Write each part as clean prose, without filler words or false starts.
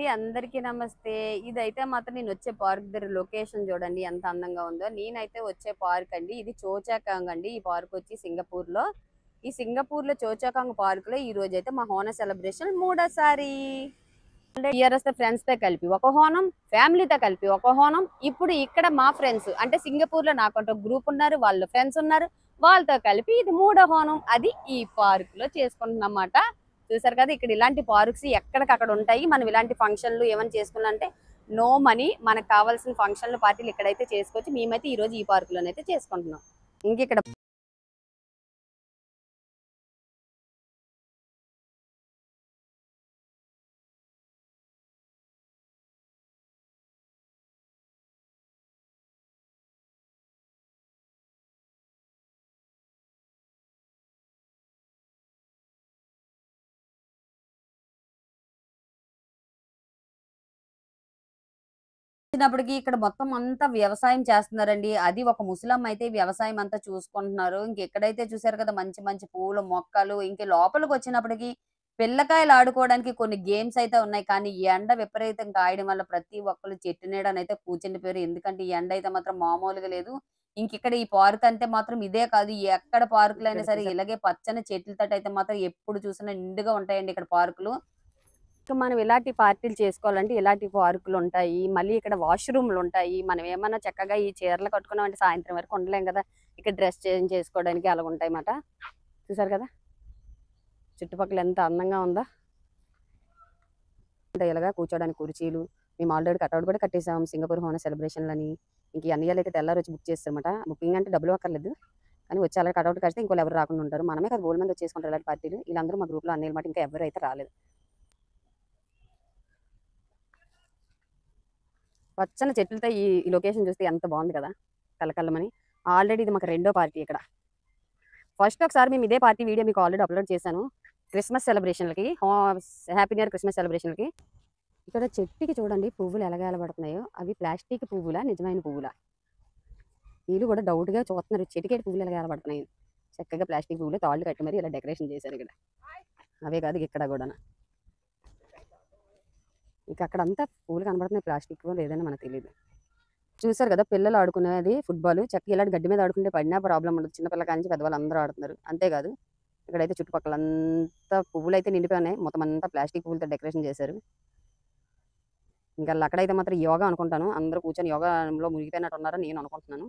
అండి అందరికీ నమస్తే. ఇదైతే మాత్రం నేను వచ్చే పార్క్ దగ్గర లొకేషన్ చూడండి ఎంత అందంగా ఉందో. నేనైతే వచ్చే పార్క్ అండి ఇది చోచాకాంగ్ అండి. ఈ పార్క్ వచ్చి సింగపూర్లో. ఈ సింగపూర్లో చోచాకాంగ్ పార్క్ లో ఈ రోజు అయితే మా హోనా సెలబ్రేషన్ మూడోసారి. ఇయర్స్ ఫ్రెండ్స్ తో కలిపి ఒక హోనం, ఫ్యామిలీతో కలిపి ఒక హోనం. ఇప్పుడు ఇక్కడ మా ఫ్రెండ్స్ అంటే సింగపూర్ లో నాకంటూ గ్రూప్ ఉన్నారు, వాళ్ళ ఫ్రెండ్స్ ఉన్నారు, వాళ్ళతో కలిపి ఇది మూడో హోనం. అది ఈ పార్క్ లో చేసుకుంటున్నమాట. చూసారు కదా ఇక్కడ ఇలాంటి పార్క్స్ ఎక్కడికక్కడ ఉంటాయి. మనం ఇలాంటి ఫంక్షన్లు ఏమైనా చేసుకున్నాంటే నో మనీ మనకు కావాల్సిన ఫంక్షన్లు పార్టీలు ఇక్కడైతే చేసుకోవచ్చు. మేమైతే ఈ రోజు ఈ పార్క్ లోనైతే చేసుకుంటున్నాం. ఇంక ఇక్కడ వచ్చినప్పటికి ఇక్కడ మొత్తం అంతా వ్యవసాయం చేస్తున్నారండి. అది ఒక ముసలమ్మ అయితే వ్యవసాయం అంతా చూసుకుంటున్నారు. ఇంకెక్కడైతే చూసారు కదా మంచి మంచి పూల మొక్కలు. ఇంక లోపలికి వచ్చినప్పటికి పిల్లకాయలు ఆడుకోవడానికి కొన్ని గేమ్స్ అయితే ఉన్నాయి. కానీ ఈ ఎండ విపరీతం కాయడం వల్ల ప్రతి ఒక్కరు చెట్టు నీడనైతే కూర్చుండిపోయారు. ఎందుకంటే ఈ ఎండ అయితే మాత్రం మామూలుగా లేదు. ఇంకిక్కడ ఈ పార్క్ అంటే మాత్రం ఇదే కాదు. ఎక్కడ పార్కులైనా సరే ఇలాగే పచ్చని చెట్లతోటి అయితే మాత్రం ఎప్పుడు చూసినా నిండుగా ఉంటాయండి ఇక్కడ పార్కులు. సో మనం ఇలాంటి పార్టీలు చేసుకోవాలంటే ఇలాంటి పార్కులు ఉంటాయి. మళ్ళీ ఇక్కడ వాష్‌రూమ్‌లు ఉంటాయి. మనం ఏమన్నా చక్కగా ఈ చీరలు కట్టుకున్నామంటే సాయంత్రం వరకు ఉండలేం కదా! ఇక్కడ డ్రెస్ చేంజ్ చేసుకోవడానికి అలాగుంటాయన్నమాట. చూసారు కదా! చుట్టుపక్కల ఎంత అందంగా ఉందో. అంటే ఇలాగా కూర్చోడానికి కుర్చీలు. మేము ఆల్రెడీ కటౌట్ కూడా కట్టేసాం సింగపూర్ హోనా సెలబ్రేషన్‌లని. ఇంక ఈ అన్నయ్యలైతే తెల్లారొచ్చి బుక్ చేసేసారన్నమాట. బుకింగ్ అంటే డబ్బులు అక్కర్లేదు. కానీ వచ్చి అలా కటౌట్ కడితే ఇంకోళ్ళు ఎవరు రాకుండా ఉంటారు. మనమే కాదు బోలెడు మంది వచ్చేసుకుంటారు ఇలాంటి పార్టీలు. వీళ్ళందరూ మా గ్రూప్‌లో అన్నయ్యలమాట. ఇంకా ఎవరు అయితే రాలేదు. పచ్చని చెట్లతో ఈ లొకేషన్ చూస్తే ఎంత బాగుంది కదా కలకలమని. ఆల్రెడీ ఇది మాకు రెండో పార్టీ ఇక్కడ. ఫస్ట్ ఒకసారి మేము ఇదే పార్టీ వీడియో మీకు ఆల్రెడీ అప్లోడ్ చేశాను క్రిస్మస్ సెలబ్రేషన్లకి, హ్యాపీ న్యూ ఇయర్ క్రిస్మస్ సెలబ్రేషన్లకి. ఇక్కడ చెట్టుకి చూడండి పువ్వులు ఎలాగ ఎలబడుతున్నాయో. అవి ప్లాస్టిక్ పువ్వులా నిజమైన పువ్వులా? వీళ్ళు కూడా డౌట్గా చూస్తున్నారు చెట్టుకి పువ్వులు ఎలాగ ఎలబడుతున్నాయి. చక్కగా ప్లాస్టిక్ పువ్వులు తాళ్ళు కట్టి మరి ఇలా డెకరేషన్ చేశారు ఇక్కడ. అవే కాదు ఇక్కడ కూడా. ఇక అక్కడంతా పూలు కనబడుతున్నాయి, ప్లాస్టిక్ లేదని మనకు తెలియదు. చూసారు కదా పిల్లలు ఆడుకునేది ఫుట్బాల్. చక్కగా ఇలాంటి గడ్డి మీద ఆడుకుంటే పడినా ప్రాబ్లం ఉండదు. చిన్నపిల్లల కానించి పెద్దవాళ్ళు అందరూ ఆడుతున్నారు. అంతేకాదు ఇక్కడైతే చుట్టుపక్కల అంతా పువ్వులు అయితే నిండిపోయినాయి. మొత్తం అంతా ప్లాస్టిక్ పువ్వులతో డెకరేషన్ చేశారు. ఇంకా అక్కడైతే మాత్రం యోగా అనుకుంటాను. అందరూ కూర్చొని యోగాలో మునిగిపోయినట్టు ఉన్నారని నేను అనుకుంటున్నాను.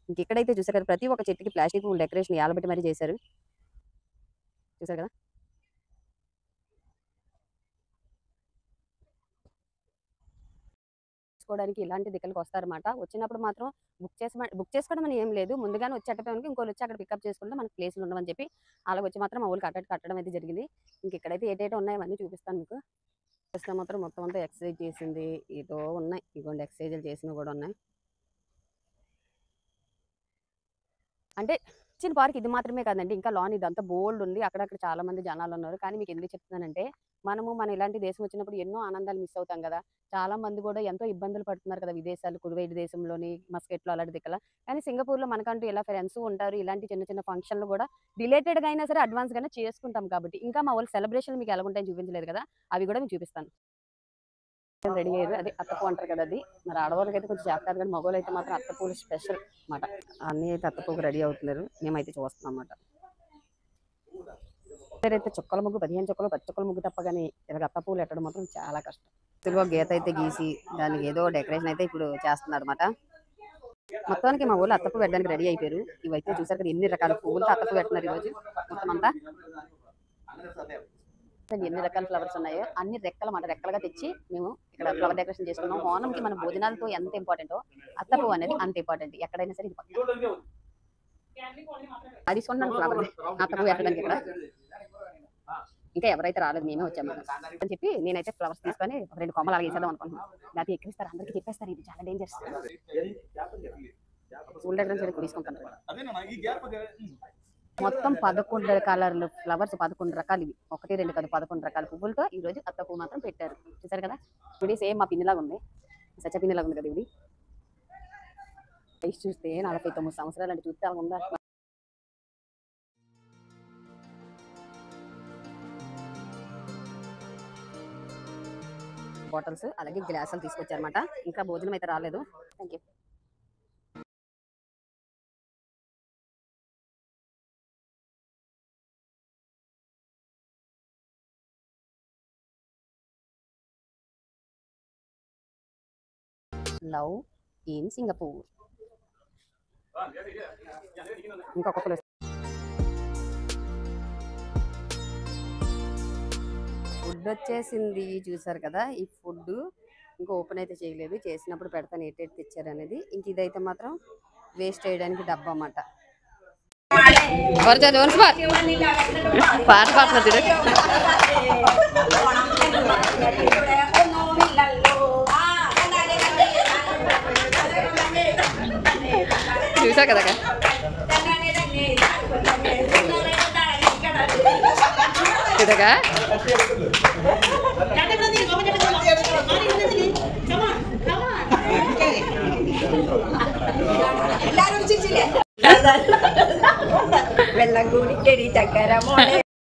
ఇంక ఇక్కడైతే చూసారు కదా ప్రతి ఒక్క చెట్టుకి ప్లాస్టిక్ పువ్వులు డెకరేషన్ ఏలబెట్టి మరీ చేశారు. చూసారు కదా చేసుకోవడానికి ఇలాంటి దిక్కులకు వస్తారన్నమాట. వచ్చినప్పుడు మాత్రం బుక్ చేసుకోవడం అని ఏం లేదు. ముందుగానే వచ్చి అట్టడానికి ఇంకోళ్ళు వచ్చి అక్కడ పికప్ చేసుకుంటే మనకి ప్లేస్లు ఉండవని చెప్పి అలా వచ్చి మాత్రం మా ఊళ్ళు కట్టడం అయితే జరిగింది. ఇంక ఇక్కడైతే ఏటేటో ఉన్నాయి అవన్నీ చూపిస్తాను మీకు. చేస్తే మాత్రం మొత్తం అంతా ఎక్సర్సైజ్ చేసింది ఏదో ఉన్నాయి. ఇదిగోండి ఎక్సర్సైజ్లు చేసినవి కూడా ఉన్నాయి. అంటే చిన్న పార్క్ ఇది మాత్రమే కాదండి. ఇంకా లాన్ ఇదంతా బోల్డ్ ఉంది. అక్కడక్కడ చాలా మంది జనాలు ఉన్నారు. కానీ మీకు ఎందుకు చెప్తున్నానంటే మన ఇలాంటి దేశం వచ్చినప్పుడు ఎన్నో ఆనందాలు మిస్ అవుతాం కదా! చాలా మంది కూడా ఎంతో ఇబ్బందులు పడుతున్నారు కదా! విదేశాలు కువైట్ దేశంలోని మస్కట్‌లో అలాంటి దిక్కుల. కానీ సింగపూర్‌లో మనకంటూ ఇలా ఫ్రెండ్స్ ఉంటారు. ఇలాంటి చిన్న చిన్న ఫంక్షన్‌లు కూడా డిలేటెడ్‌గా అయినా సరే అడ్వాన్స్‌గానే చేసుకుంటాం కాబట్టి. ఇంకా మా ఊళ్ళో సెలబ్రేషన్‌లు మీకు ఎలాగుంటాయో చూపించలేదు కదా! అవి కూడా మీకు చూపిస్తాను. రెడీ అయ్యారు. అది అత్తపూ అంటారు కదా అది. మరి ఆడవాళ్ళకైతే కొంచెం చేస్తారు కానీ మగవాళ్ళైతే మాత్రం అత్తపూలు స్పెషల్ మాట. అన్నీ అయితే అత్తపూకు రెడీ అవుతున్నారు. మేమైతే చూస్తున్నాం అన్నమాట. అయితే చుక్కల ముగ్గు 15 చుక్కలు 10 చుక్కల ముగ్గు తప్ప కానీ ఇలాగ అత్తపూలు ఎట్టడం మాత్రం చాలా కష్టం. తెలుగు గీత అయితే గీసి దానికి ఏదో డెకరేషన్ అయితే ఇప్పుడు చేస్తున్నారు అనమాట. మొత్తానికి మా ఊళ్ళో అత్తపూ పెట్టడానికి రెడీ అయిపోయారు. ఇవైతే చూసారు కదా ఎన్ని రకాల పువ్వులతో అత్తపూ పెడుతున్నారు ఈరోజు మొత్తం అంతా. ఎన్ని రకాల ఫ్లవర్స్ ఉన్నాయో అన్ని రెక్కలుగా తెచ్చి మేము ఇక్కడ ఫ్లవర్ డెకరేషన్ చేసుకున్నాం. ఓనంకి మన భోజనాలతో ఎంత ఇంపార్టెంటో అత్తపూ అనేది అంత ఇంపార్టెంట్. ఎక్కడైనా సరే అది తీసుకున్నాను ఫ్లవర్ అత్తపూ పెట్టడానికి ఇక్కడ. ఇంకా ఎవరైతే రాలేదు మేమే వచ్చాము అని చెప్పి నేనైతే ఫ్లవర్స్ తీసుకొని ఒక 2 కొమ్మలు అలా వేసేద్దాం అనుకుంటున్నాను. లేకపోతే ఎక్కిరిస్తారు, అందరికీ చెప్పేస్తారు ఇది చాలా డేంజర్స్. స్కూల్ దగ్గర నుంచి తీసుకుంటాను. మొత్తం 11 కలర్లు ఫ్లవర్స్ 11 రకాలు. ఇవి 1, 2 కాదు 11 రకాల పువ్వులతో ఈ రోజు అత్త పువ్వు మాత్రం పెట్టారు. చూసారు కదా ఇది సేమ్ మా పిన్నిలాగా ఉంది. సచ్చ పిన్నిలాగా ఉంది కదా ఇది. వయసు చూస్తే 49 సంవత్సరాలు అంటే చూస్తే అలా ఉందా. బాటిల్స్ అలాగే గ్లాసులు తీసుకొచ్చారన్నమాట. ఇంకా భోజనం అయితే రాలేదు. Thank you. Love in Singapore. ఇంకొకరు ఫుడ్ వచ్చేసింది చూసారు కదా. ఈ ఫుడ్ ఇంకా ఓపెన్ అయితే చేయలేదు, చేసినప్పుడు పెడతాను ఏటేటి తెచ్చారు అనేది. ఇంక ఇదైతే మాత్రం వేస్ట్ చేయడానికి డబ్బా అన్నమాట. పాట పాడుతున్నా చూసా కదా చూడగా. వెల్లగూడి చక్కర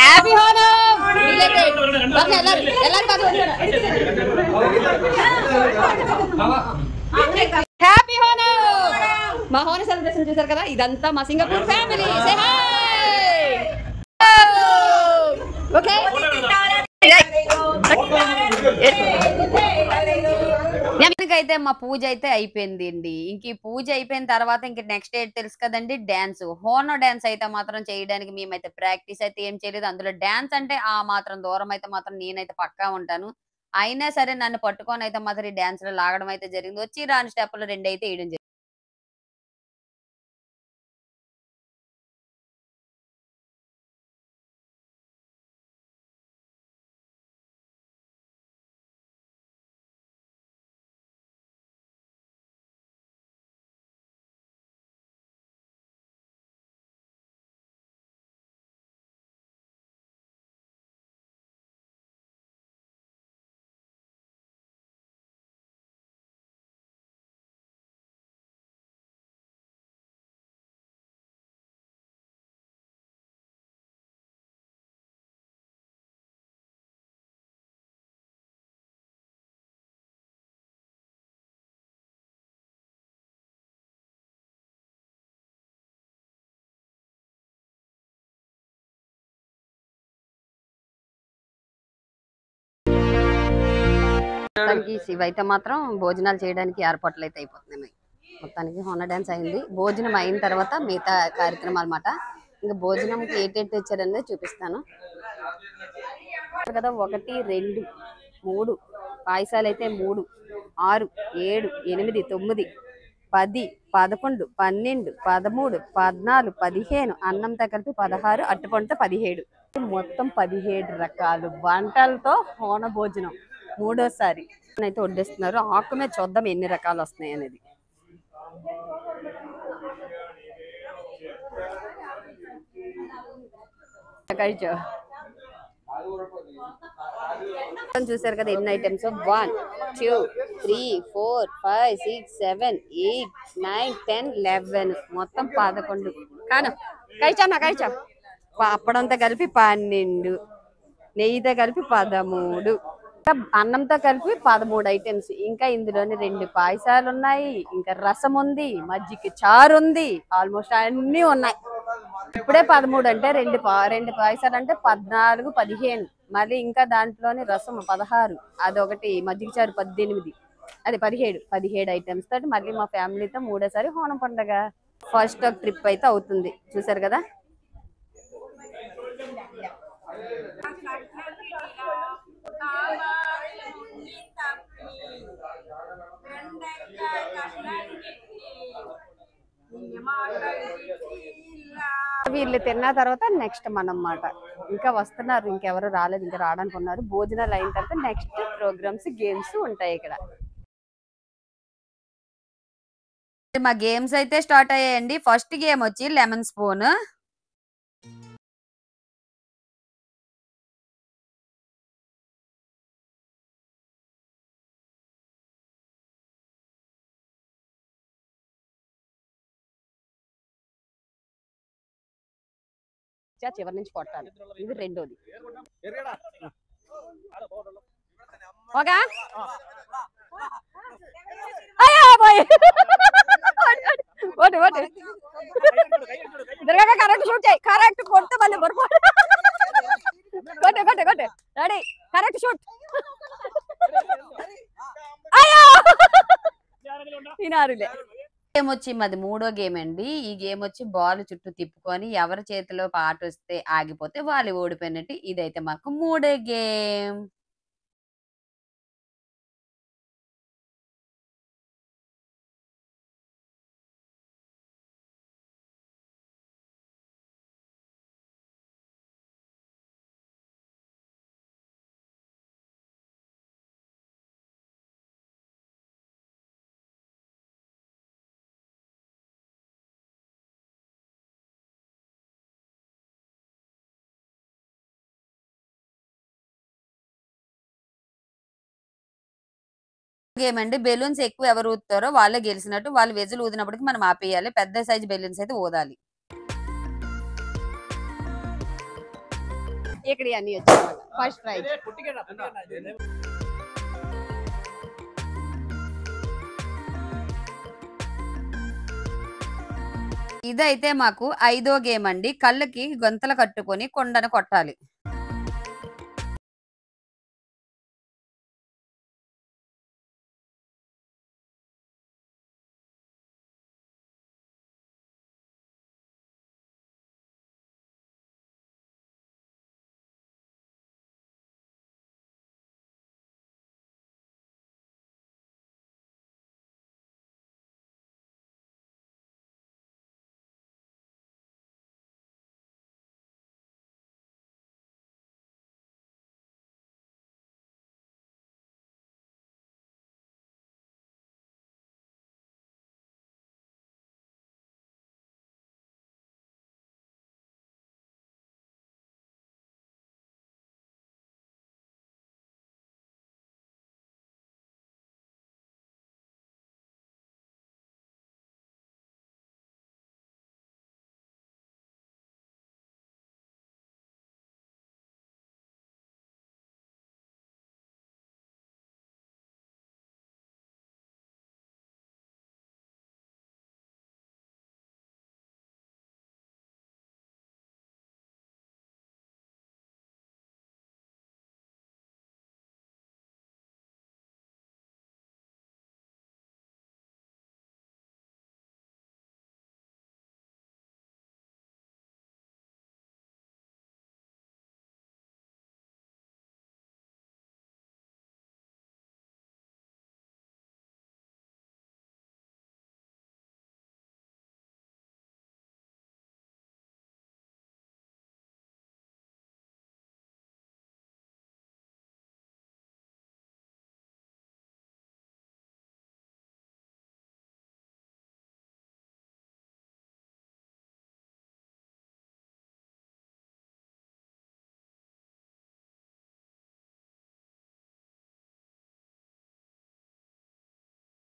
హ్యాపీ హోనం హ్యాపీ హోనం. మా హోన సెలబ్రేషన్ చూసారు కదా. ఇదంతా మా సింగపూర్ ఫ్యామిలీ. ఓకే అయితే మా పూజ అయితే అయిపోయింది అండి. ఇంక ఈ పూజ అయిపోయిన తర్వాత ఇంక నెక్స్ట్ డే తెలుసు కదండి, డాన్స్. హోనో డాన్స్ అయితే మాత్రం చేయడానికి మేమైతే ప్రాక్టీస్ అయితే ఏం చేయలేదు. అందులో డాన్స్ అంటే ఆ మాత్రం దూరం అయితే మాత్రం నేనైతే పక్కా ఉంటాను. అయినా సరే నన్ను పట్టుకొని అయితే మాత్రం ఈ డాన్స్ లో లాగడం అయితే జరిగింది. వచ్చి రాని స్టెప్పులు 2 అయితే వేయడం జరిగింది. మొత్తానికి ఇవైతే మాత్రం భోజనాలు చేయడానికి ఏర్పాట్లు అయితే అయిపోతున్నాయి. మొత్తానికి హోనా డాన్స్ అయింది. భోజనం అయిన తర్వాత మిగతా కార్యక్రమాలు అన్నమాట. ఇంకా భోజనంకి ఏటేటి తెచ్చారనేది చూపిస్తాను కదా. 1 2 3 పాయసాలు అయితే 3 6 7 8 9 10 11 12 13 14 15 అన్నంతో కలిపి 16 అట్టుపంట 17 మొత్తం 17 రకాలు వంటలతో హోన భోజనం మూడోసారి అయితే వడ్డిస్తున్నారు. ఆకు మీద చూద్దాం ఎన్ని రకాలు వస్తున్నాయి అనేది. చూసారు కదా ఎన్ని ఐటమ్స్. 1 2 3 4 5 6 7 8 9 10 11 మొత్తం 11 కాను കഴിച്ചാ കഴിച്ചാ. అప్పడంతో కలిపి 12, నెయ్యితో కలిపి 13, అన్నంతో కలిపి 13 ఐటమ్స్. ఇంకా ఇందులోని 2 పాయసాలు ఉన్నాయి, ఇంకా రసం ఉంది, మజ్జిగ చారు ఉంది, ఆల్మోస్ట్ అన్ని ఉన్నాయి. ఇప్పుడే 13 అంటే 2 పాయసాలు అంటే 14 15, మళ్ళీ ఇంకా దాంట్లోని రసం 16, అదొకటి మజ్జిగ చారు 18, అది 17 ఐటమ్స్ తోటి మళ్ళీ మా ఫ్యామిలీతో మూడోసారి హోనం పండుగ. ఫస్ట్ ఒక ట్రిప్ అయితే అవుతుంది చూసారు కదా. వీళ్ళు తిన్న తర్వాత నెక్స్ట్ మనం మాట ఇంకా వస్తున్నారు, ఇంకెవరు రాలేదు, ఇంకా రావడానికి ఉన్నారు. భోజనాలు అయిన తర్వాత నెక్స్ట్ ప్రోగ్రామ్స్ గేమ్స్ ఉంటాయి ఇక్కడ. మా గేమ్స్ అయితే స్టార్ట్ అయ్యాయండి. ఫస్ట్ గేమ్ వచ్చి లెమన్ స్పూన్. చివరి నుంచి కొట్టాలి. ఇది రెండోది. ఓకే అయ్యా పోయి vote vote Durga correct shoot చేయి కరెక్ట్ కొడితే మళ్ళీ పొరపాటు కొట్టు కొట్టు కొట్టు రెడీ కరెక్ట్ షూట్ అయ్యో ఈనారులే గేమ్ వచ్చి మాది 3వ గేమ్ అండి. ఈ గేమ్ వచ్చి బాల్ చుట్టూ తిప్పుకొని ఎవరి చేతిలో పాట వస్తే ఆగిపోతే వాళ్ళు ఓడిపోయినట్టు. ఇదైతే మాకు 3వ గేమ్. గేమ్ అండి. బెలూన్స్ ఎక్కువ ఎవరు ఊదుతారో వాళ్ళే గెలిచినట్టు. వాళ్ళు వెజులు ఊదినప్పటికి మనం ఆపేయాలి. పెద్ద సైజ్ బెలూన్స్ అయితే ఊదాలి. ఇక్కడ అన్ని వచ్చాయి ఫస్ట్ ప్రైజ్. ఇదైతే మాకు 5వ గేమ్ అండి. కళ్ళకి గొంతలు కట్టుకొని కొండను కొట్టాలి.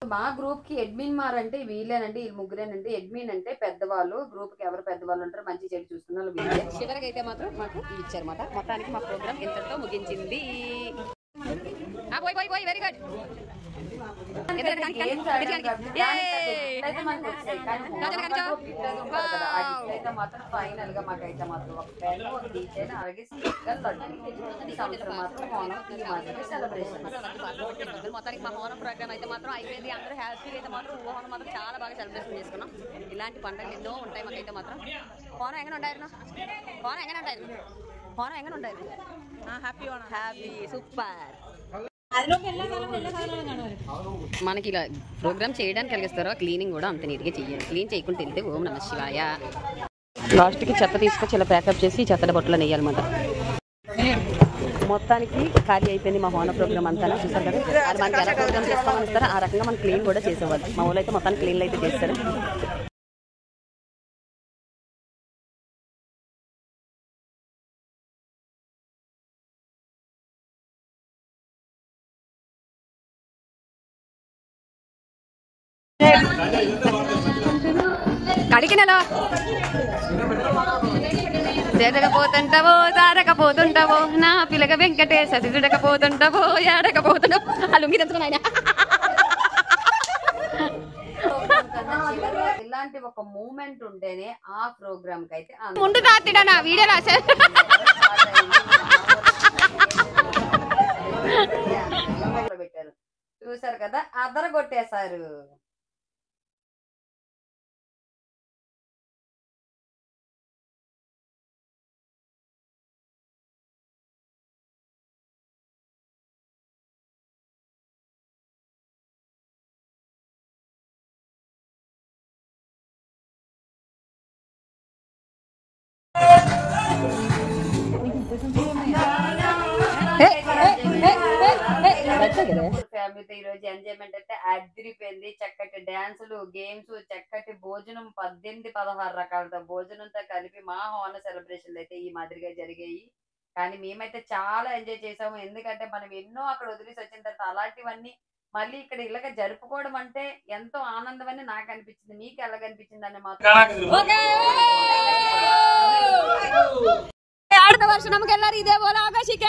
మా గ్రూప్ కి అడ్మిన్ మారంటే వీళ్ళేనండి. వీళ్ళు ముగ్గురేనండి. అడ్మిన్ అంటే పెద్దవాళ్ళు. గ్రూప్ కి ఎవరు పెద్దవాళ్ళు ఉంటారో మంచి చెడు చూస్తున్నారు వీళ్ళే. చివరికి అయితే మాత్రం మాకు ఇవి ఇచ్చారన్నమాట. మొత్తానికి మా ప్రోగ్రామ్ ఇంతటితో ముగించింది. Very good. మాత్రం ఫైనల్ గా మాకైతే మాత్రం ఒక పెన్, ఒక టీచర్, అలాగే స్టిక్కర్, సెలబ్రేషన్. మొత్తానికి మా హోనం ప్రోగ్రామ్ అయితే మాత్రం అయిపోయింది. అందరూ హ్యాపీగా అయితే మాత్రం హోనం మాత్రం చాలా బాగా సెలబ్రేషన్ చేసుకున్నాం. ఇలాంటి పండుగలు ఎన్నో ఉంటాయి మాకైతే మాత్రం. హోనం ఎങ്ങനെ ఉంటాయి? హోనం ఎങ്ങനെ ఉంటాయి? హోనం ఎങ്ങനെ ఉంటాయి? Happy happy super. మనకి ఇలా ప్రోగ్రామ్ చేయడానికి కలిగిస్తారో క్లీనింగ్ కూడా అంత నీట్గా చెయ్యాలి. క్లీన్ చేయకుండా వెళ్తే ఓం నమ శివాయ. లాస్ట్కి చెత్త తీసుకొచ్చి ఇలా ప్యాకప్ చేసి చెత్తల బొట్టలో నెయ్యాలన్నమాట. మొత్తానికి ఖాళీ అయిపోయింది మా హోన ప్రోగ్రామ్ అంతా. చూసారు కదా, అది మనకి ఎలా ప్రోగ్రామ్ చేస్తామని ఇస్తారో ఆ రకంగా మనం క్లీన్ కూడా చేసేవాళ్ళు. మా ఊళ్ళో అయితే మొత్తానికి క్లీన్లు అయితే చేస్తారు. కడికి నెల జరగపోతుంటావో తారకపోతుంటావో నా పిల్లగ వెంకటేశ చూడకపోతుంటావో ఏడకపోతుంటావో ఆ లుంగి తెచ్చుకుని ఆయన ఇలాంటి ఒక మూమెంట్ ఉంటేనే ఆ ప్రోగ్రామ్ కి అయితే ముందు రాత్రిడా నా వీడియో రాశారు పెట్టారు చూసారు కదా అదర కొట్టేశారు. ఫ్యామిలీతో ఈ రోజు ఎంజాయ్మెంట్ అయితే అదిరిపోయింది. చక్కటి డాన్సులు, గేమ్స్, చక్కటి భోజనం 18-16 రకాలతో భోజనంతో కలిపి మా హోన సెలబ్రేషన్లు అయితే ఈ మాదిరిగా జరిగాయి. కానీ మేమైతే చాలా ఎంజాయ్ చేసాము. ఎందుకంటే మనం ఎన్నో అక్కడ వదిలేసి వచ్చిన తర్వాత అలాంటివన్నీ మళ్ళీ ఇక్కడ ఇలాగ జరుపుకోవడం అంటే ఎంతో ఆనందం అని నాకు అనిపించింది. మీకు ఎలాగనిపించింది అని మాత్రం அடுத்த வருஷம் நமக்கு எல்லாரும் இதே போல ஆகாஷிக்க